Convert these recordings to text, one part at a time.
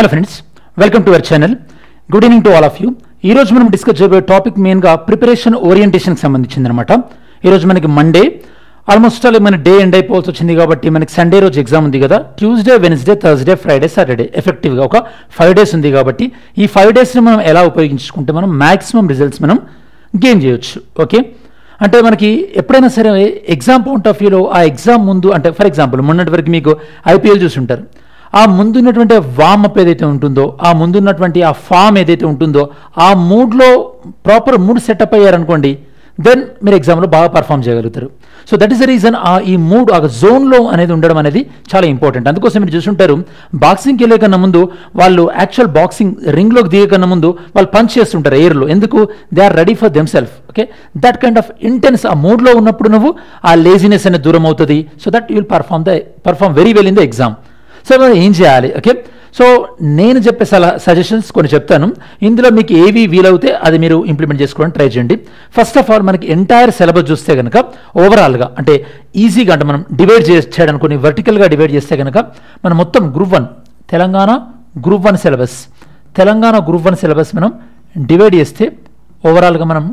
Hello friends, welcome to our channel. Good evening to all of you. ఈ రోజు మనం discuss చేయబోయే topic మెయిన్గా ప్రిపరేషన్ ఓరియంటేషన్కి సంబంధించింది అనమాట. ఈరోజు మనకి మండే ఆల్మోస్ట్ మన డే ఎండ్ అయిపోవాల్సి వచ్చింది కాబట్టి మనకి సండే రోజు ఎగ్జామ్ ఉంది కదా. Tuesday, Wednesday, Thursday, Friday, Saturday ఎఫెక్టివ్గా ఒక 5 days ఉంది కాబట్టి ఈ 5 daysని మనం ఎలా ఉపయోగించుకుంటే మనం మ్యాక్సిమం రిజల్ట్స్ మనం గెయిన్ చేయొచ్చు. ఓకే, అంటే మనకి ఎప్పుడైనా సరే ఎగ్జామ్ పాయింట్ ఆఫ్ వ్యూలో ఆ ఎగ్జామ్ ముందు, అంటే ఫర్ ఎగ్జాంపుల్ మొన్నటి వరకు మీకు ఐపీఎల్ చూసి ఉంటారు. ఆ ముందున్నటువంటి వార్మప్ ఏదైతే ఉంటుందో, ఆ ముందున్నటువంటి ఆ ఫామ్ ఏదైతే ఉంటుందో, ఆ మూడ్లో ప్రాపర్ మూడ్ సెటప్ అయ్యారనుకోండి, దెన్ మీరు ఎగ్జామ్లో బాగా పర్ఫామ్ చేయగలుగుతారు. So that is the reason ఈ మూడ్, ఆ జోన్లో అనేది ఉండడం అనేది చాలా ఇంపార్టెంట్. అందుకోసం మీరు చూసుంటారు, బాక్సింగ్కి వెళ్ళే కన్నా ముందు వాళ్ళు యాక్చువల్ బాక్సింగ్ రింగ్లోకి దిగే కన్నా ముందు వాళ్ళు పంచ్ చేస్తుంటారు ఎయిర్లో. ఎందుకు? They are ready for them self. Okay, that kind of intense ఆ మూడ్లో ఉన్నప్పుడు నువ్వు ఆ లేజినెస్ అనేది దూరం అవుతుంది. So that you will perform very well in the exam. సో మనం ఏం చేయాలి? ఓకే, సో నేను చెప్పే సజెషన్స్ కొన్ని చెప్తాను. ఇందులో మీకు ఏవి వీలవుతే అది మీరు ఇంప్లిమెంట్ చేసుకోవడానికి ట్రై చేయండి. ఫస్ట్ ఆఫ్ ఆల్ మనకి ఎంటైర్ సిలబస్ చూస్తే కనుక ఓవరాల్గా అంటే ఈజీగా, అంటే మనం డివైడ్ చేయడానికి కొన్ని వర్టికల్గా డివైడ్ చేస్తే కనుక మనం మొత్తం గ్రూప్ 1 తెలంగాణ గ్రూప్ 1 సిలబస్ మనం డివైడ్ చేస్తే ఓవరాల్గా మనం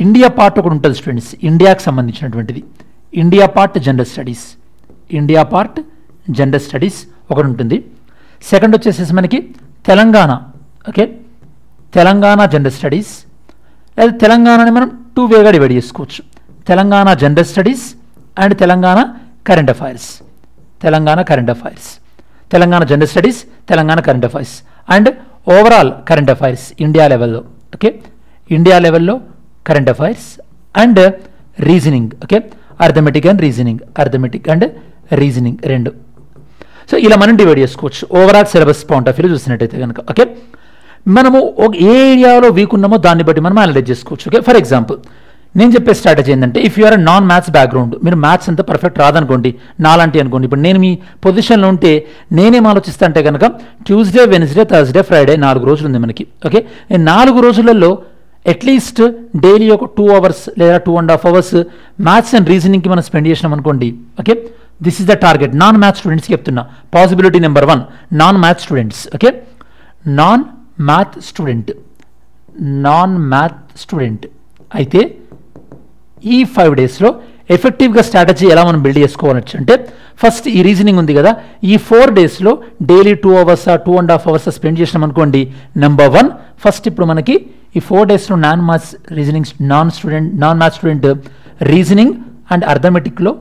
ఇండియా పార్ట్ ఒకటి ఉంటుంది స్టూడెంట్స్, ఇండియాకి సంబంధించినటువంటిది. ఇండియా పార్ట్ జనరల్ స్టడీస్ ఒకటి ఉంటుంది. సెకండ్ వచ్చేసేసి మనకి Telangana. Okay, Telangana general studies, లేదా తెలంగాణని మనం 2 వేగా డివైడ్ చేసుకోవచ్చు. Telangana general studies and Telangana current affairs. Telangana general studies, Telangana current affairs and overall current affairs India లెవెల్లో. ఓకే, ఇండియా లెవెల్లో current affairs and reasoning. Okay, arithmetic and reasoning రెండు. సో ఇలా మనం డివైడ్ చేసుకోవచ్చు overall syllabus point of view చూసినట్టయితే కనుక. Okay, మనము ఏ ఏరియాలో వీక్ ఉన్నామో దాన్ని బట్టి మనం అనలైజ్ చేసుకోవచ్చు. ఓకే, ఫర్ ఎగ్జాంపుల్ నేను చెప్పే స్ట్రాటజీ ఏంటంటే, if you're non maths background, మీరు మ్యాథ్స్ అంతా పర్ఫెక్ట్ రాదనుకోండి, నాలాంటి అనుకోండి. ఇప్పుడు నేను మీ పొజిషన్లో ఉంటే నేనేం ఆలోచిస్తా అంటే కనుక ట్యూస్డే, వెన్స్డే, థర్స్డే, ఫ్రైడే 4 రోజులు ఉంది మనకి. ఓకే, ఈ 4 రోజులలో అట్లీస్ట్ డైలీ ఒక 2 hours లేదా 2.5 hours మ్యాథ్స్ అండ్ రీజనింగ్కి మనం స్పెండ్ చేసినాం అనుకోండి. Okay, this is the target. Non maths స్టూడెంట్స్కి చెప్తున్నా, possibility number 1 non math students. Okay, non math student అయితే ఈ 5 daysలో ఎఫెక్టివ్గా స్ట్రాటజీ ఎలా మనం బిల్డ్ చేసుకోవచ్చు అంటే, ఫస్ట్ ఈ రీజనింగ్ ఉంది కదా, ఈ 4 daysలో డైలీ 2 hours 2.5 hours స్పెండ్ చేసినాం అనుకోండి. నెంబర్ 1 ఫస్ట్ ఇప్పుడు మనకి ఈ 4 daysలో non math student reasoning and అర్థమెటిక్లో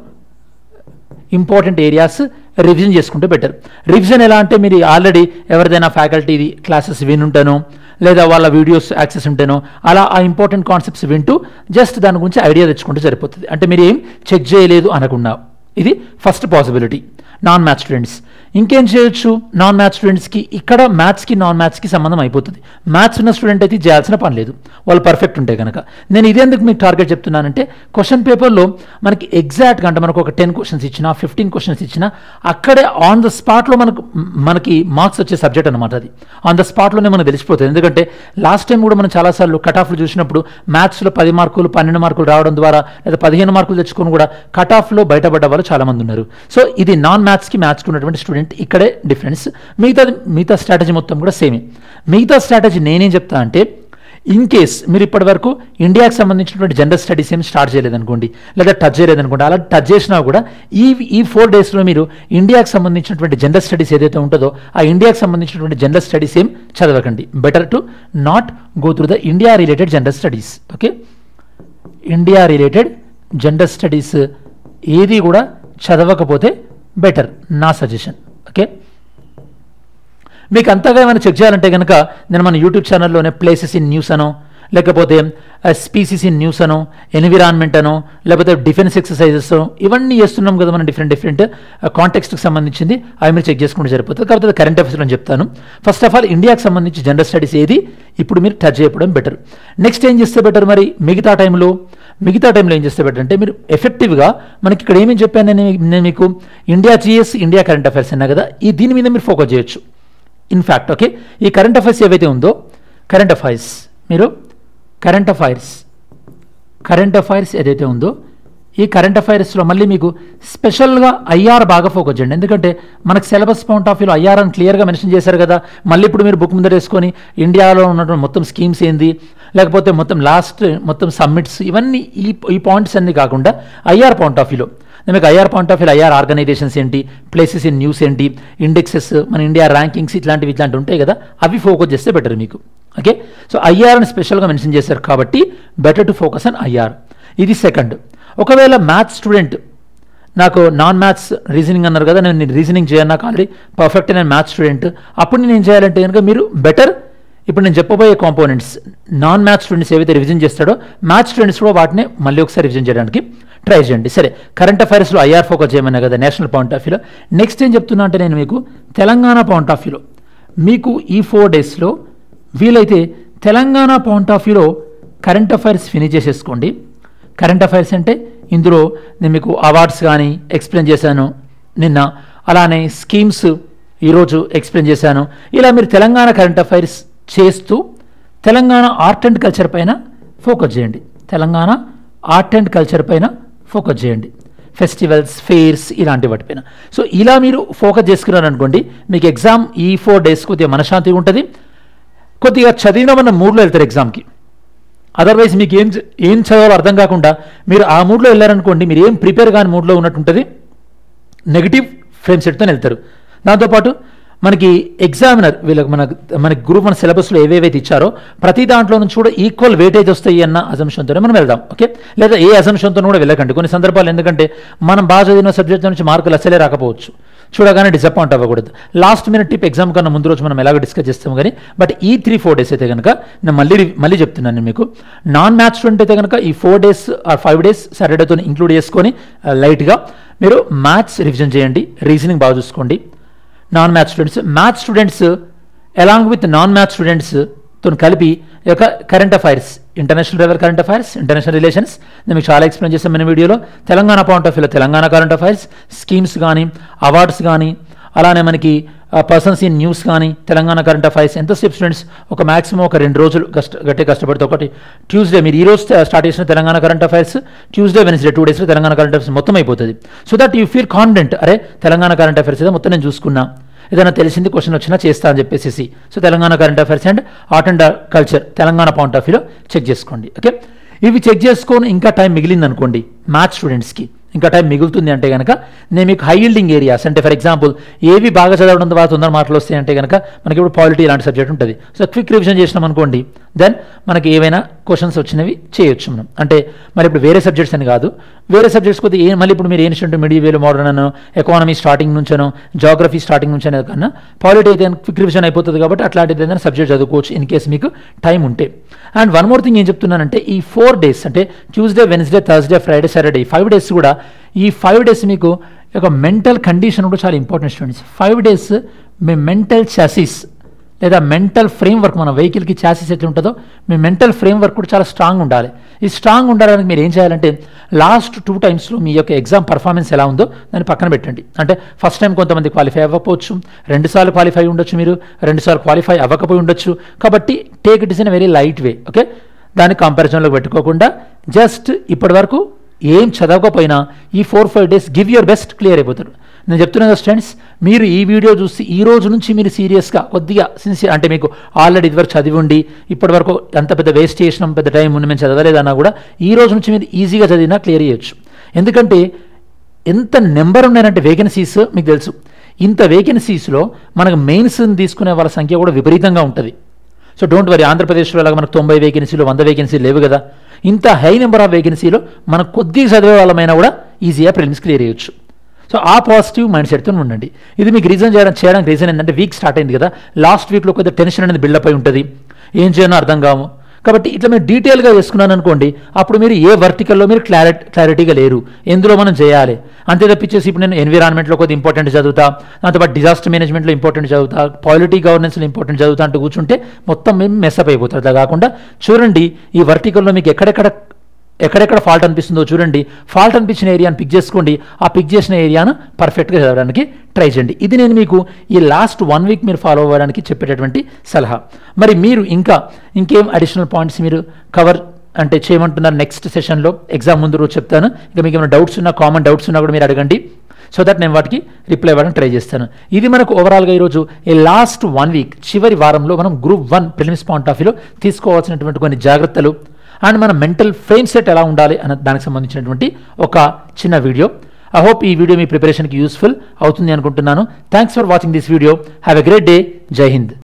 ఇంపార్టెంట్ ఏరియాస్ రివిజన్ చేసుకుంటే బెటర్. రివిజన్ ఎలా అంటే, మీరు ఆల్రెడీ ఎవరిదైనా ఫ్యాకల్టీది క్లాసెస్ వినుంటానో లేదా వాళ్ళ వీడియోస్ యాక్సెస్ ఉంటేనో అలా ఆ ఇంపార్టెంట్ కాన్సెప్ట్స్ వింటూ జస్ట్ దాని గురించి ఐడియా తెచ్చుకుంటే సరిపోతుంది. అంటే మీరు ఏం చెక్ చేయలేదు అనకుండా. ఇది first possibility non math students. ఇంకేం చేయొచ్చు? నాన్ మ్యాథ్ స్టూడెంట్స్కి ఇక్కడ మ్యాథ్స్కి నాన్ మ్యాథ్స్కి సంబంధం అయిపోతుంది. మ్యాథ్స్ ఉన్న స్టూడెంట్ అయితే చేయాల్సిన పని లేదు, వాళ్ళు పర్ఫెక్ట్ ఉంటే కనుక. నేను ఇదేందుకు మీకు టార్గెట్ చెప్తున్నానంటే, క్వశ్చన్ పేపర్లో మనకి ఎగ్జాక్ట్గా అంటే మనకు ఒక 10 questions ఇచ్చినా 15 questions ఇచ్చినా అక్కడే ఆన్ ద స్పాట్లో మనకి మార్క్స్ వచ్చే సబ్జెక్ట్ అనమాట. అది ఆన్ ద స్పాట్లోనే మనకు తెలిసిపోతుంది. ఎందుకంటే లాస్ట్ టైం కూడా మనం చాలాసార్లు కట్ ఆఫ్లు చూసినప్పుడు మ్యాథ్స్లో 10 మార్కులు 12 మార్కులు రావడం ద్వారా లేదా 15 మార్కులు తెచ్చుకొని కూడా కట్ ఆఫ్లో బయటపడ్డ వాళ్ళు చాలామంది ఉన్నారు. సో ఇది నాన్ మ్యాథ్స్కి మ్యాథ్స్కి ఉన్నటువంటి స్టూడెంట్, ఇక్కడే డిఫరెన్స్. మిగతా స్ట్రాటజీ మొత్తం కూడా సేమే. మిగతా స్ట్రాటజీ నేనేం చెప్తా అంటే, ఇన్ కేస్ మీరు ఇప్పటి వరకు ఇండియాకి సంబంధించినటువంటి జనరల్ స్టడీస్ ఏమి స్టార్ట్ చేయలేదనుకోండి, లేదా టచ్ చేయలేదనుకోండి, అలా టచ్ చేసినా కూడా ఈ 4 daysలో మీరు ఇండియాకి సంబంధించినటువంటి జనరల్ స్టడీస్ ఏదైతే ఉంటుందో ఆ ఇండియాకి సంబంధించినటువంటి జనరల్ స్టడీస్ ఏం చదవకండి. Better to not go through the India related general studies. Okay, India related general studies ఏది కూడా చదవకపోతే బెటర్, నా సజెషన్. ఓకే, మీకు అంతగా ఏమైనా చెక్ చేయాలంటే కనుక నేను మన యూట్యూబ్ ఛానల్లోనే ప్లేసెస్ ఇన్ న్యూస్ అనో, లేకపోతే స్పీసీస్ ఇన్ న్యూస్ అనో, ఎన్విరాన్మెంట్ అనో, లేకపోతే డిఫెన్స్ ఎక్సర్సైజెస్ ఇవన్నీ చేస్తున్నాం కదా మనం, డిఫరెంట్ కాంటెక్స్ట్కి సంబంధించింది. అవి మీరు చెక్ చేసుకుంటే సరిపోతుంది. కాకపోతే కరెంట్ అఫైర్స్ అని చెప్తాను. ఫస్ట్ ఆఫ్ ఆల్ ఇండియాకి సంబంధించి జనరల్ స్టడీస్ ఏది ఇప్పుడు మీరు టచ్ చేయడం బెటర్. నెక్స్ట్ ఏం చేస్తే బెటర్? మరి మిగతా టైంలో ఏం చేస్తే బెటర్ అంటే, మీరు ఎఫెక్టివ్గా మనకి ఇక్కడ ఏమేమి చెప్పాను నేను మీకు, India GS, India current affairs అన్నా కదా, దీని మీద మీరు ఫోకస్ చేయొచ్చు. ఇన్ఫ్యాక్ట్ ఓకే, ఈ కరెంట్ అఫైర్స్ ఏవైతే ఉందో కరెంట్ అఫైర్స్ ఏదైతే ఉందో ఈ కరెంట్ అఫైర్స్లో మళ్ళీ మీకు స్పెషల్గా ఐఆర్ బాగా ఫోకస్ చేయండి. ఎందుకంటే మనకు సిలబస్ పాయింట్ ఆఫ్ వ్యూలో ఐఆర్ అని క్లియర్గా మెన్షన్ చేశారు కదా. మళ్ళీ ఇప్పుడు మీరు బుక్ ముందర వేసుకొని ఇండియాలో ఉన్నటువంటి మొత్తం స్కీమ్స్ ఏంది, లేకపోతే మొత్తం సమ్మిట్స్, ఇవన్నీ ఈ పాయింట్స్ అన్నీ కాకుండా ఐఆర్ పాయింట్ ఆఫ్ వ్యూలో మీకు ఐఆర్ పాయింట్ ఆఫ్ వ్యూలో ఐఆర్ ఆర్గనైజేషన్స్ ఏంటి, ప్లేసెస్ ఇన్ న్యూస్ ఏంటి, ఇండెక్సెస్, మన ఇండియా ర్యాంకింగ్స్ ఇట్లాంటివి ఉంటాయి కదా, అవి ఫోకస్ చేస్తే బెటర్ మీకు. ఓకే, సో ఐఆర్ని స్పెషల్గా మెన్షన్ చేశారు కాబట్టి better to focus on IR. ఇది సెకండ్. ఒకవేళ మ్యాథ్స్ స్టూడెంట్ నాకు నాన్ మ్యాథ్స్ రీజనింగ్ అన్నారు కదా, నేను రీజనింగ్ చేయను, నాకు ఆల్రెడీ పర్ఫెక్ట్ నేను మ్యాథ్స్ స్టూడెంట్, అప్పుడు నేను ఏం చేయాలంటే కనుక మీరు బెటర్ ఇప్పుడు నేను చెప్పబోయే కాంపోనెంట్స్ నాన్ మ్యాథ్స్ స్టూడెంట్స్ ఏవైతే రివిజన్ చేస్తాడో మ్యాథ్స్ స్టూడెంట్స్ కూడా వాటిని మళ్ళీ ఒకసారి రివిజన్ చేయడానికి ట్రై చేయండి. సరే, కరెంట్ అఫైర్స్లో ఐఆర్ ఫోకస్ చేయమన్నా కదా నేషనల్ పాయింట్ ఆఫ్ వ్యూలో. నెక్స్ట్ ఏం చెప్తున్నా అంటే నేను మీకు తెలంగాణ పాయింట్ ఆఫ్ వ్యూలో మీకు ఈ 4 డేస్లో వీలైతే తెలంగాణ పాయింట్ ఆఫ్ వ్యూలో కరెంట్ అఫైర్స్ ఫినిష్ చేసేసుకోండి. కరెంట్ అఫైర్స్ అంటే ఇందులో నేను మీకు అవార్డ్స్ కానీ ఎక్స్ప్లెయిన్ చేశాను నిన్న, అలానే స్కీమ్స్ ఈరోజు ఎక్స్ప్లెయిన్ చేశాను. ఇలా మీరు తెలంగాణ కరెంట్ అఫైర్స్ చేస్తూ తెలంగాణ ఆర్ట్ అండ్ కల్చర్ పైన ఫోకస్ చేయండి. తెలంగాణ ఆర్ట్ అండ్ కల్చర్ పైన ఫోకస్ చేయండి, ఫెస్టివల్స్, ఫెయిర్స్ ఇలాంటి వాటిపైన. సో ఇలా మీరు ఫోకస్ చేసుకున్నారు అనుకోండి, మీకు ఎగ్జామ్ ఈ 4 డేస్ కొద్దిగా మనశ్శాంతిగా ఉంటుంది, కొద్దిగా చదివినామన్న మూడ్లో వెళ్తారు ఎగ్జామ్కి. అదర్వైజ్ మీకు ఏం చదవాలో అర్థం కాకుండా మీరు ఆ మూడ్లో వెళ్ళారనుకోండి, మీరు ఏం ప్రిపేర్ కాని మూడ్లో ఉన్నట్టుంటుంది, నెగిటివ్ ఫ్రేమ్ సెట్తో వెళ్తారు. దాంతోపాటు మనకి ఎగ్జామినర్ వీళ్ళకి మనకి గ్రూప్ 1 సిలబస్లో ఏవేవైతే ఇచ్చారో ప్రతి దాంట్లో నుంచి కూడా ఈక్వల్ వెయిటేజ్ వస్తాయి అన్న అజంప్షన్తోనే మనం వెళ్దాం. ఓకే, లేదా ఏ అజంప్షన్తో కూడా వెళ్ళకండి కొన్ని సందర్భాలు, ఎందుకంటే మనం బాగా చదివిన సబ్జెక్ట్ నుంచి మార్కులు అసలే రాకపోవచ్చు, చూడగానే డిసప్పాయింట్ అవ్వకూడదు. లాస్ట్ మినిట్ టిప్ ఎగ్జామ్ కన్నా ముందు రోజు మనం ఎలాగో డిస్కస్ చేస్తాం కానీ, బట్ ఈ 3-4 డేస్ అయితే కనుక నేను మళ్ళీ చెప్తున్నాను మీకు, నాన్ మ్యాథ్స్ స్టూడెంట్ అయితే కనుక ఈ 4 డేస్ ఆర్ 5 డేస్ సాటర్డేతో ఇంక్లూడ్ చేసుకొని లైట్గా మీరు మ్యాథ్స్ రివిజన్ చేయండి, రీజనింగ్ బాగా చూసుకోండి. Non maths students along with non maths స్టూడెంట్స్తో కలిపి ఈ యొక్క current affairs, international level current affairs, international relations నేను మీకు చాలా ఎక్స్ప్లెయిన్ చేస్తాను మన వీడియోలో. తెలంగాణ పాయింట్ ఆఫ్ వ్యూలో తెలంగాణ కరెంట్ అఫైర్స్, స్కీమ్స్ కానీ, అవార్డ్స్ కానీ, అలానే మనకి పర్సన్స్ ఇన్ న్యూస్ కానీ, తెలంగాణ కరెంట్ అఫైర్స్ ఎంతసేపు స్టూడెంట్స్ ఒక మ్యాక్సిమం ఒక 2 రోజులు గట్టిగా కష్టపడితే, ఒకటి ట్యూస్డే మీరు ఈ రోజు స్టార్ట్ చేసిన Telangana current affairs, Tuesday Wednesday 2 డేస్లో తెలంగాణ కరెంట్ అఫైర్స్ మొత్తం అయిపోతుంది. So that you feel confident, అరే తెలంగాణ కరెంట్ అఫైర్స్ ఏదో మొత్తం నేను చూసుకున్నా, ఏదైనా తెలిసింది క్వశ్చన్ వచ్చినా చేస్తా అని చెప్పేసి. So Telangana current affairs and art and culture Telangana point of వ్యూలో చెక్ చేసుకోండి. ఓకే, ఇవి చెక్ చేసుకొని ఇంకా టైం మిగిలింది అనుకోండి, మ్యాథ్స్ స్టూడెంట్స్కి ఇంకా టైం మిగులుతుంది అంటే కనుక నేను మీకు హై యీల్డింగ్ ఏరియాస్ అంటే ఫర్ ఎగ్జాంపుల్ ఏవి బాగా చదవడం ద్వారా 100 మార్కులు వస్తాయి అంటే కనుక మనకి ఇప్పుడు పాలిటీ ఇలాంటి సబ్జెక్ట్ ఉంటుంది. సో క్విక్ రివిజన్ చేసినాం అనుకోండి, దెన్ మనకి ఏవైనా క్వశ్చన్స్ వచ్చినవి చేయొచ్చు మనం. అంటే మరి ఇప్పుడు వేరే సబ్జెక్ట్స్ అని కాదు, వేరే సబ్జెక్ట్స్ కొద్ది మళ్ళీ ఇప్పుడు మీరు ఏన్షియంట్ మిడియల్ మోడర్న్ అనో, ఎకానమీ స్టార్టింగ్ నుంచనో, జాగ్రఫీ స్టార్టింగ్ నుంచి అనేది కన్నా పాలిటీ అయితే క్విక్ రివిజన్ అయిపోతుంది కాబట్టి అట్లాంటిది ఏదైనా సబ్జెక్ట్ చదువుకోవచ్చు ఇన్ కేసు మీకు టైం ఉంటే. అండ్ వన్ మోర్ థింగ్ ఏం చెప్తున్నానంటే, ఈ 4 డేస్ అంటే Tuesday, Wednesday, Thursday, Friday, Saturday 5 days కూడా, ఈ 5 డేస్ మీకు ఒక మెంటల్ కండిషన్ కూడా చాలా ఇంపార్టెంట్ స్టూడెంట్స్. 5 డేస్ మీ మెంటల్ చాసిస్ లేదా మెంటల్ ఫ్రేమ్వర్క్, మన వెహికల్కి చాసిస్ ఎట్లా ఉంటుందో మీ మెంటల్ ఫ్రేమ్వర్క్ కూడా చాలా స్ట్రాంగ్ ఉండాలి. ఈ స్ట్రాంగ్ ఉండడానికి మీరు ఏం చేయాలంటే లాస్ట్ 2 టైమ్స్లో మీ యొక్క ఎగ్జామ్ పర్ఫార్మెన్స్ ఎలా ఉందో దాన్ని పక్కన పెట్టండి. అంటే ఫస్ట్ టైం కొంతమంది క్వాలిఫై అవ్వకపోవచ్చు, 2 సార్లు క్వాలిఫై ఉండొచ్చు, మీరు 2 సార్లు క్వాలిఫై అవ్వకపోయి ఉండొచ్చు. కాబట్టి take it is in very light way. Okay, దాన్ని కంపారిజన్లో పెట్టుకోకుండా జస్ట్ ఇప్పటి వరకు ఏం చదవకపోయినా ఈ 4-5 days give your best, clear అయిపోతారు. నేను చెప్తున్నా కదా స్టూడెంట్స్, మీరు ఈ వీడియో చూసి ఈ రోజు నుంచి మీరు సీరియస్గా కొద్దిగా సిన్సియర్, అంటే మీకు ఆల్రెడీ ఇదివరకు చదివి ఉండి ఇప్పటి వరకు అంత పెద్ద వేస్ట్ చేసినాం, పెద్ద టైం ఉంది మేము చదవలేదన్నా కూడా ఈ రోజు నుంచి మీరు ఈజీగా చదివినా క్లియర్ చేయొచ్చు. ఎందుకంటే ఎంత నెంబర్ ఉన్నాయంటే వేకెన్సీస్ మీకు తెలుసు, ఇంత వేకెన్సీస్లో మనకు మెయిన్స్ని తీసుకునే వాళ్ళ సంఖ్య కూడా విపరీతంగా ఉంటుంది. సో డోంట్ వరీ, ఆంధ్రప్రదేశ్లో లాగా మనకు 90 వేకెన్సీలు 100 వేకెన్సీలు లేవు కదా. ఇంత హై నెంబర్ ఆఫ్ వేకెన్సీలో మనకు కొద్దిగా చదివే వాళ్ళమైనా కూడా ఈజీగా ప్రిలిమ్స్ క్లియర్ చేయొచ్చు. సో ఆ పాజిటివ్ మైండ్ సెట్తో ఉండండి. ఇది మీకు చేయడానికి రీజన్ ఏంటంటే వీక్ స్టార్ట్ అయింది కదా, లాస్ట్ వీక్లో కొద్దిగా టెన్షన్ అనేది బిల్డప్ అయి ఉంటుంది, ఏం చేయాలో అర్థం కాము. కాబట్టి ఇట్లా మీరు డీటెయిల్గా చేసుకున్నాను అనుకోండి, అప్పుడు మీరు ఏ వర్టికల్లో మీరు క్లారిటీగా లేరు, ఎందులో మనం చేయాలి. అంతే తప్పించేసి ఇప్పుడు నేను ఎన్విరాన్మెంట్లో కొద్దిగా ఇంపార్టెంట్ చదువుతా, దాంతోపాటు డిజాస్టర్ మేనేజ్మెంట్లో ఇంపార్టెంట్ చదువుతా, పాలిటీ గవర్నెన్స్లో ఇంపార్టెంట్ చదువుతా అంటూ కూర్చుంటే మొత్తం మేము మెస్అప్ అయిపోతారు. అలా కాకుండా చూడండి ఈ వర్టికల్లో మీకు ఎక్కడెక్కడ ఫాల్ట్ అనిపిస్తుందో చూడండి, ఫాల్ట్ అనిపించిన ఏరియాను పిక్ చేసుకోండి, ఆ పిక్ చేసిన ఏరియాను పర్ఫెక్ట్గా చదవడానికి ట్రై చేయండి. ఇది నేను మీకు ఈ లాస్ట్ 1 వీక్ మీరు ఫాలో అవ్వడానికి చెప్పేటటువంటి సలహా. మరి మీరు ఇంకేం అడిషనల్ పాయింట్స్ మీరు కవర్ అంటే చేయమంటున్నారు నెక్స్ట్ సెషన్లో ఎగ్జామ్ ముందు రోజు చెప్తాను. ఇక మీకు ఏమైనా డౌట్స్ ఉన్నా, కామన్ డౌట్స్ ఉన్నా కూడా మీరు అడగండి. సో దట్ నేను వాటికి రిప్లై ఇవ్వడానికి ట్రై చేస్తాను. ఇది మనకు ఓవరాల్గా ఈరోజు ఈ లాస్ట్ 1 వీక్ చివరి వారంలో మనం గ్రూప్ 1 ప్రిలిమ్స్ పాయింట్ ఆఫ్ వ్యూలో తీసుకోవాల్సినటువంటి కొన్ని జాగ్రత్తలు అండ్ మన మెంటల్ ఫ్రేమ్ సెట్ ఎలా ఉండాలి అన్న దానికి సంబంధించినటువంటి ఒక చిన్న వీడియో. ఐ హోప్ ఈ వీడియో మీ ప్రిపరేషన్కి యూస్ఫుల్ అవుతుంది అనుకుంటున్నాను. Thanks for watching this video. Have a great day. జై హింద్.